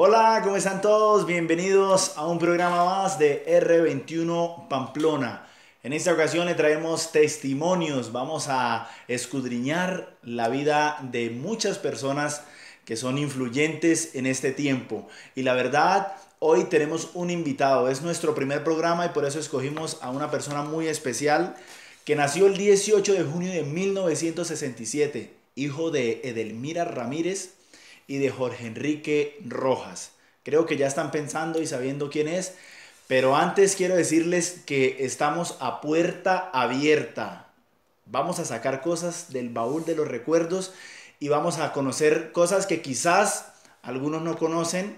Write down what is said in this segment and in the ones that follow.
Hola, ¿cómo están todos? Bienvenidos a un programa más de R21 Pamplona. En esta ocasión le traemos testimonios. Vamos a escudriñar la vida de muchas personas que son influyentes en este tiempo. Y la verdad, hoy tenemos un invitado. Es nuestro primer programa y por eso escogimos a una persona muy especial que nació el 18 de junio de 1967, hijo de Edelmira Ramírez y de Jorge Enrique Rojas. Creo que ya están pensando y sabiendo quién es, pero antes quiero decirles que estamos a puerta abierta. Vamos a sacar cosas del baúl de los recuerdos y vamos a conocer cosas que quizás algunos no conocen,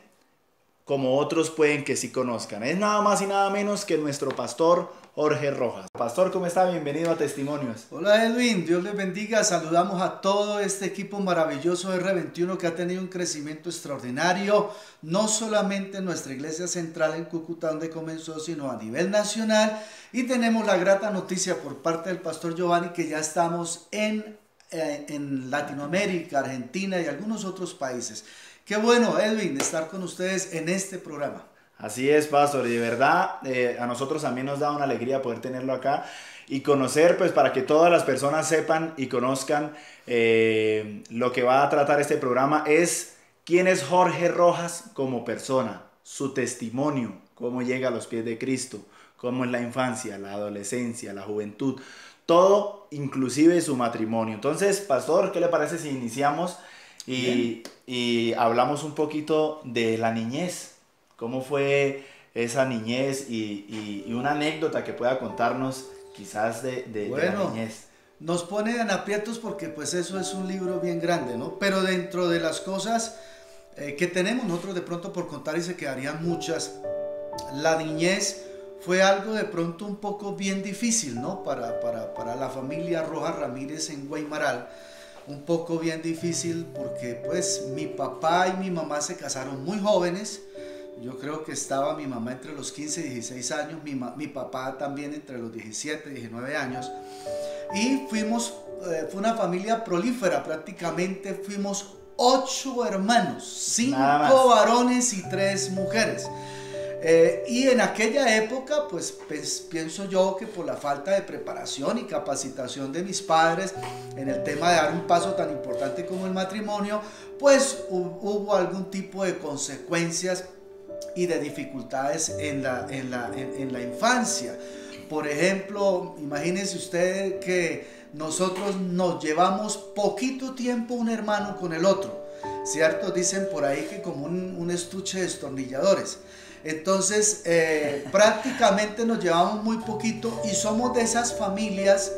como otros pueden que sí conozcan. Es nada más y nada menos que nuestro pastor Jorge Rojas. Pastor, ¿cómo está? Bienvenido a Testimonios. Hola Edwin, Dios les bendiga. Saludamos a todo este equipo maravilloso de R21 que ha tenido un crecimiento extraordinario, no solamente en nuestra iglesia central en Cúcuta donde comenzó, sino a nivel nacional. Y tenemos la grata noticia por parte del pastor Giovanni que ya estamos en Latinoamérica, Argentina y algunos otros países. Qué bueno, Edwin, estar con ustedes en este programa. Así es, pastor, y de verdad a nosotros también nos da una alegría poder tenerlo acá y conocer, pues para que todas las personas sepan y conozcan lo que va a tratar este programa es quién es Jorge Rojas como persona, su testimonio, cómo llega a los pies de Cristo, cómo es la infancia, la adolescencia, la juventud, todo, inclusive su matrimonio. Entonces, pastor, ¿qué le parece si iniciamos y hablamos un poquito de la niñez? ¿Cómo fue esa niñez y una anécdota que pueda contarnos quizás de la niñez? Nos pone en aprietos porque pues eso es un libro bien grande, ¿no? Pero dentro de las cosas que tenemos nosotros de pronto por contar y se quedarían muchas, la niñez fue algo de pronto un poco bien difícil, ¿no? Para la familia Rojas Ramírez en Guaymaral. Un poco bien difícil porque pues mi papá y mi mamá se casaron muy jóvenes. Yo creo que estaba mi mamá entre los 15 y 16 años, mi papá también entre los 17 y 19 años. Y fue una familia prolífera, prácticamente fuimos 8 hermanos, 5 varones y 3 mujeres. Y en aquella época, pues pienso yo que por la falta de preparación y capacitación de mis padres en el tema de dar un paso tan importante como el matrimonio, pues hubo algún tipo de consecuencias y de dificultades en la infancia. Por ejemplo, imagínense usted que nosotros nos llevamos poquito tiempo un hermano con el otro, ¿cierto? Dicen por ahí que como un estuche de destornilladores. Entonces, prácticamente nos llevamos muy poquito y somos de esas familias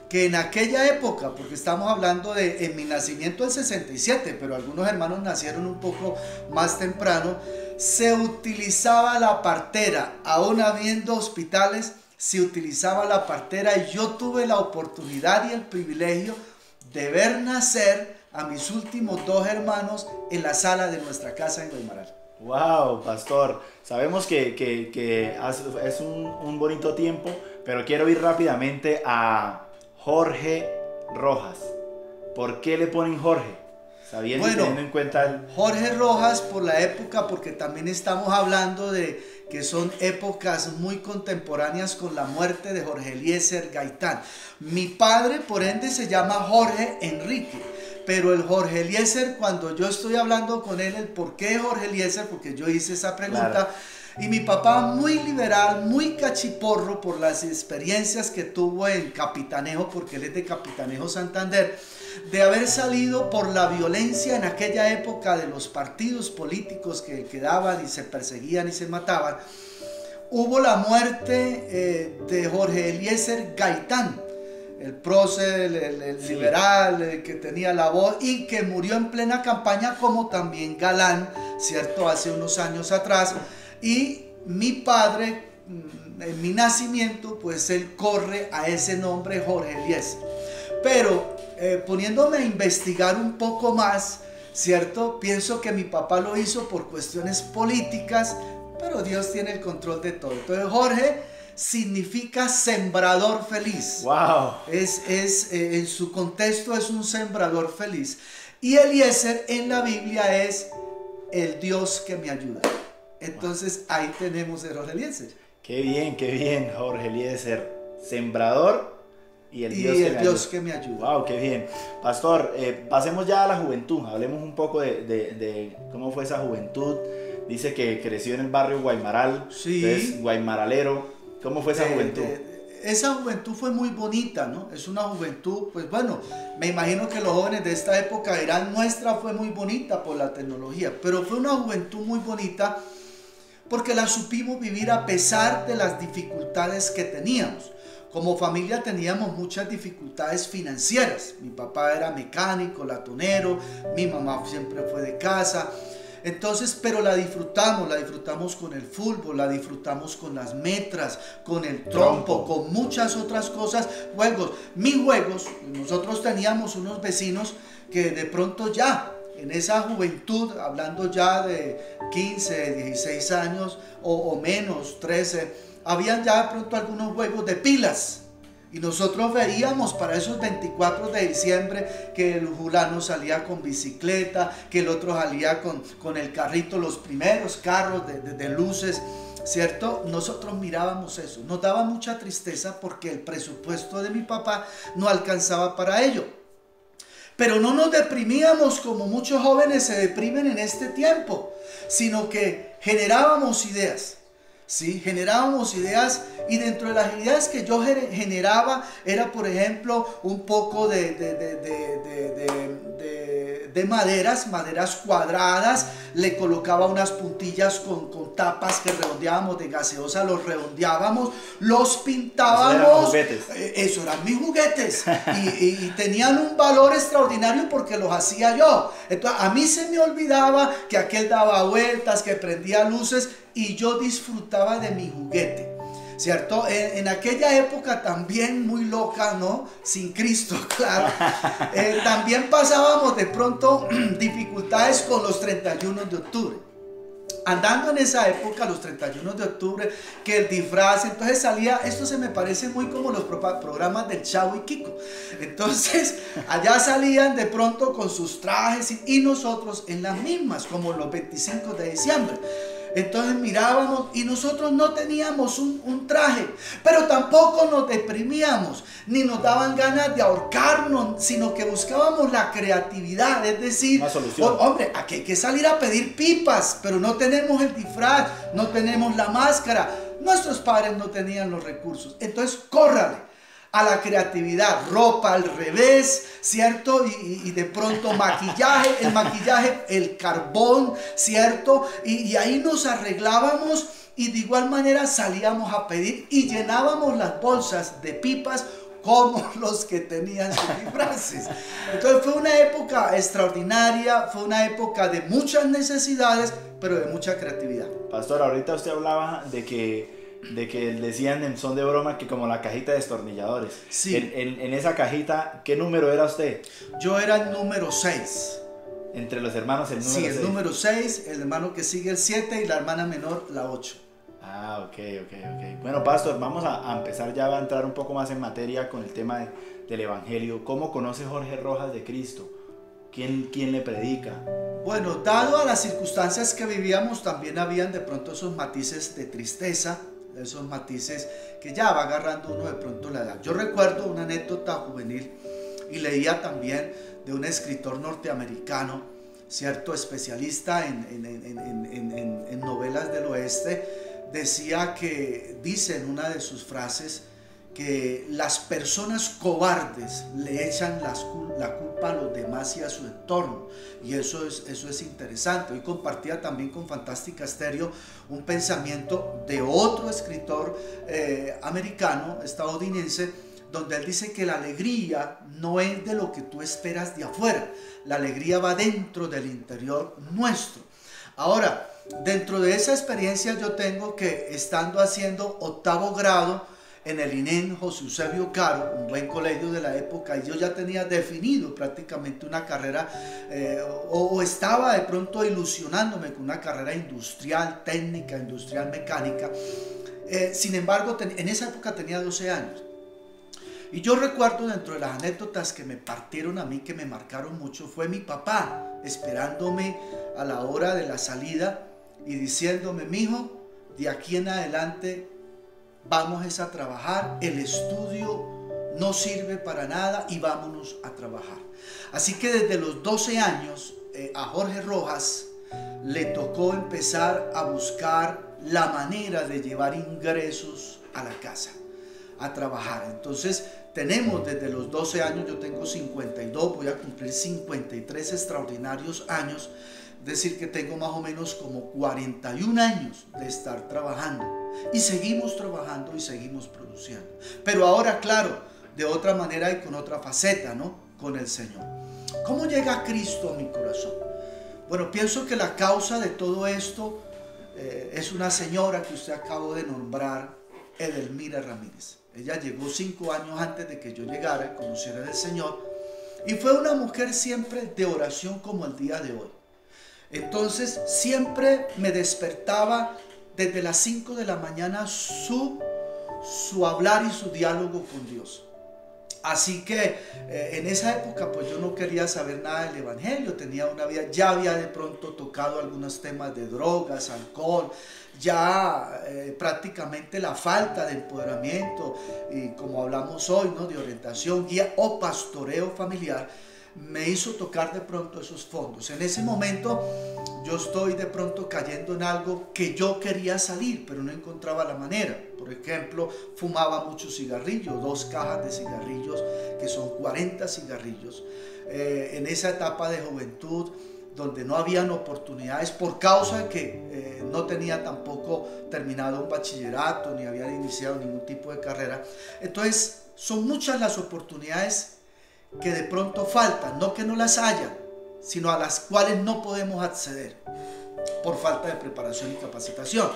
que en aquella época, porque estamos hablando en mi nacimiento del 67, pero algunos hermanos nacieron un poco más temprano, se utilizaba la partera, aún habiendo hospitales, se utilizaba la partera y yo tuve la oportunidad y el privilegio de ver nacer a mis últimos 2 hermanos en la sala de nuestra casa en Guaymaral. Wow, pastor, sabemos que es un bonito tiempo, pero quiero ir rápidamente a Jorge Rojas. ¿Por qué le ponen Jorge? Sabiendo y teniendo en cuenta Jorge Rojas por la época, porque también estamos hablando de que son épocas muy contemporáneas con la muerte de Jorge Eliezer Gaitán. Mi padre, por ende, se llama Jorge Enrique, pero el Jorge Eliezer, cuando yo estoy hablando con él, el por qué Jorge Eliezer, porque yo hice esa pregunta, claro. Y mi papá muy liberal, muy cachiporro por las experiencias que tuvo en Capitanejo, porque él es de Capitanejo, Santander, de haber salido por la violencia en aquella época de los partidos políticos que daban y se perseguían y se mataban. Hubo la muerte de Jorge Eliezer Gaitán, el prócer, el liberal, el que tenía la voz y que murió en plena campaña, como también Galán, ¿cierto? Hace unos años atrás. Y mi padre, en mi nacimiento, pues él corre a ese nombre Jorge Eliezer. Pero poniéndome a investigar un poco más, ¿cierto? Pienso que mi papá lo hizo por cuestiones políticas, pero Dios tiene el control de todo. Entonces Jorge significa sembrador feliz. Wow. En su contexto es un sembrador feliz. Y Eliezer en la Biblia es el Dios que me ayuda. Entonces ahí tenemos el Jorge Eliezer. Qué bien, Jorge Eliezer, sembrador y el Dios que me ayuda. Wow, qué bien. Pastor, pasemos ya a la juventud, hablemos un poco de cómo fue esa juventud. Dice que creció en el barrio Guaymaral, sí. Entonces, guaymaralero. ¿Cómo fue esa juventud? Esa juventud fue muy bonita, ¿no? Es una juventud, pues bueno, me imagino que los jóvenes de esta época dirán, nuestra fue muy bonita por la tecnología, pero fue una juventud muy bonita porque la supimos vivir a pesar de las dificultades que teníamos. Como familia teníamos muchas dificultades financieras. Mi papá era mecánico, latonero, mi mamá siempre fue de casa. Entonces, pero la disfrutamos con el fútbol, la disfrutamos con las metras, con el trompo, con muchas otras cosas, juegos. Mis juegos, nosotros teníamos unos vecinos que de pronto ya, en esa juventud, hablando ya de 15, 16 años o menos, 13, habían ya de pronto algunos juegos de pilas. Y nosotros veíamos para esos 24 de diciembre que el fulano salía con bicicleta, que el otro salía con el carrito, los primeros carros de luces, ¿cierto? Nosotros mirábamos eso. Nos daba mucha tristeza porque el presupuesto de mi papá no alcanzaba para ello. Pero no nos deprimíamos como muchos jóvenes se deprimen en este tiempo, sino que generábamos ideas. Sí, generábamos ideas y dentro de las ideas que yo generaba era, por ejemplo, un poco de maderas cuadradas, le colocaba unas puntillas con tapas que redondeábamos de gaseosa, los redondeábamos, los pintábamos. Eso eran mis juguetes y tenían un valor extraordinario porque los hacía yo. Entonces a mí se me olvidaba que aquel daba vueltas, que prendía luces y yo disfrutaba de mi juguete, ¿cierto? En aquella época también muy loca, ¿no? Sin Cristo, claro. También pasábamos de pronto dificultades con los 31 de octubre. Andando en esa época, los 31 de octubre, que el disfraz, entonces salía, esto se me parece muy como los programas del Chavo y Kiko. Entonces, allá salían de pronto con sus trajes y nosotros en las mismas, como los 25 de diciembre. Entonces mirábamos y nosotros no teníamos un traje, pero tampoco nos deprimíamos, ni nos daban ganas de ahorcarnos, sino que buscábamos la creatividad, es decir, hombre, aquí hay que salir a pedir pipas, pero no tenemos el disfraz, no tenemos la máscara, nuestros padres no tenían los recursos, entonces córrale a la creatividad, ropa al revés, ¿cierto? Y de pronto el maquillaje, el carbón, ¿cierto? Y ahí nos arreglábamos y de igual manera salíamos a pedir y llenábamos las bolsas de pipas como los que tenían sus disfraces. Entonces fue una época extraordinaria, fue una época de muchas necesidades, pero de mucha creatividad. Pastor, ahorita usted hablaba de que decían en son de broma que como la cajita de destornilladores. Sí. En esa cajita, ¿qué número era usted? Yo era el número 6. Entre los hermanos el número 6. Sí, el número 6, el hermano que sigue el 7 y la hermana menor la 8. Ah, ok. Bueno, pastor, vamos a empezar ya a entrar un poco más en materia con el tema del evangelio. ¿Cómo conoce Jorge Rojas de Cristo? ¿Quién le predica? Bueno, dado a las circunstancias que vivíamos, también habían de pronto esos matices de tristeza, esos matices que ya va agarrando uno de pronto la edad. Yo recuerdo una anécdota juvenil y leía también de un escritor norteamericano, cierto, especialista en novelas del oeste, dice en una de sus frases que las personas cobardes le echan la culpa a los demás y a su entorno, y eso es interesante. Hoy compartía también con Fantástica Estéreo un pensamiento de otro escritor americano, estadounidense, donde él dice que la alegría no es de lo que tú esperas de afuera, la alegría va dentro del interior nuestro. Ahora, dentro de esa experiencia yo tengo que, estando haciendo 8º grado en el INEN José Eusebio Caro, un buen colegio de la época, y yo ya tenía definido prácticamente una carrera, o estaba de pronto ilusionándome con una carrera industrial, técnica, industrial mecánica. Sin embargo, en esa época tenía 12 años. Y yo recuerdo, dentro de las anécdotas que me partieron a mí, que me marcaron mucho, fue mi papá esperándome a la hora de la salida y diciéndome: mijo, de aquí en adelante vamos a trabajar, el estudio no sirve para nada y vámonos a trabajar. Así que desde los 12 años a Jorge Rojas le tocó empezar a buscar la manera de llevar ingresos a la casa, a trabajar. Entonces tenemos desde los 12 años, yo tengo 52, voy a cumplir 53 extraordinarios años, es decir que tengo más o menos como 41 años de estar trabajando, y seguimos trabajando y seguimos produciendo, pero ahora, claro, de otra manera y con otra faceta, ¿no? Con el Señor. ¿Cómo llega Cristo a mi corazón? Bueno, pienso que la causa de todo esto es una señora que usted acabó de nombrar, Edelmira Ramírez. Ella llegó 5 años antes de que yo llegara y conociera del Señor, y fue una mujer siempre de oración como el día de hoy. Entonces siempre me despertaba desde las 5 de la mañana su hablar y su diálogo con Dios. Así que en esa época pues yo no quería saber nada del evangelio, tenía una vida, ya había de pronto tocado algunos temas de drogas, alcohol, ya prácticamente la falta de empoderamiento, y como hablamos hoy, ¿no?, de orientación, guía o pastoreo familiar, me hizo tocar de pronto esos fondos. En ese momento yo estoy de pronto cayendo en algo que yo quería salir, pero no encontraba la manera. Por ejemplo, fumaba mucho cigarrillo, 2 cajas de cigarrillos, que son 40 cigarrillos. En esa etapa de juventud, donde no habían oportunidades por causa de que no tenía tampoco terminado un bachillerato, ni había iniciado ningún tipo de carrera. Entonces, son muchas las oportunidades que de pronto faltan, no que no las haya, sino a las cuales no podemos acceder por falta de preparación y capacitación,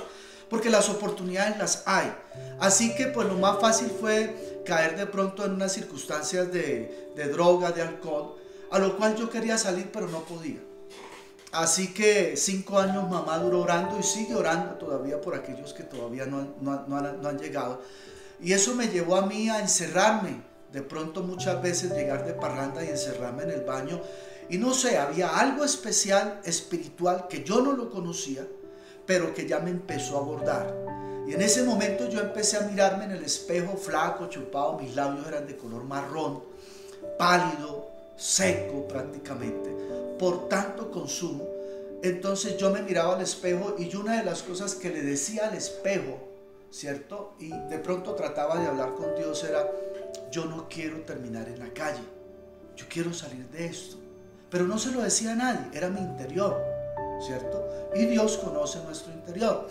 porque las oportunidades las hay. Así que pues lo más fácil fue caer de pronto en unas circunstancias de droga, de alcohol, a lo cual yo quería salir pero no podía. Así que 5 años mamá duró orando y sigue orando todavía por aquellos que todavía no han llegado, y eso me llevó a mí a encerrarme. De pronto muchas veces llegar de parranda y encerrarme en el baño, y no sé, había algo especial, espiritual, que yo no lo conocía, pero que ya me empezó a abordar. Y en ese momento yo empecé a mirarme en el espejo, flaco, chupado, mis labios eran de color marrón, pálido, seco prácticamente, por tanto consumo. Entonces yo me miraba al espejo, y yo una de las cosas que le decía al espejo, ¿cierto? Y de pronto trataba de hablar con Dios, era: yo no quiero terminar en la calle, yo quiero salir de esto. Pero no se lo decía a nadie, era mi interior, ¿cierto? Y Dios conoce nuestro interior.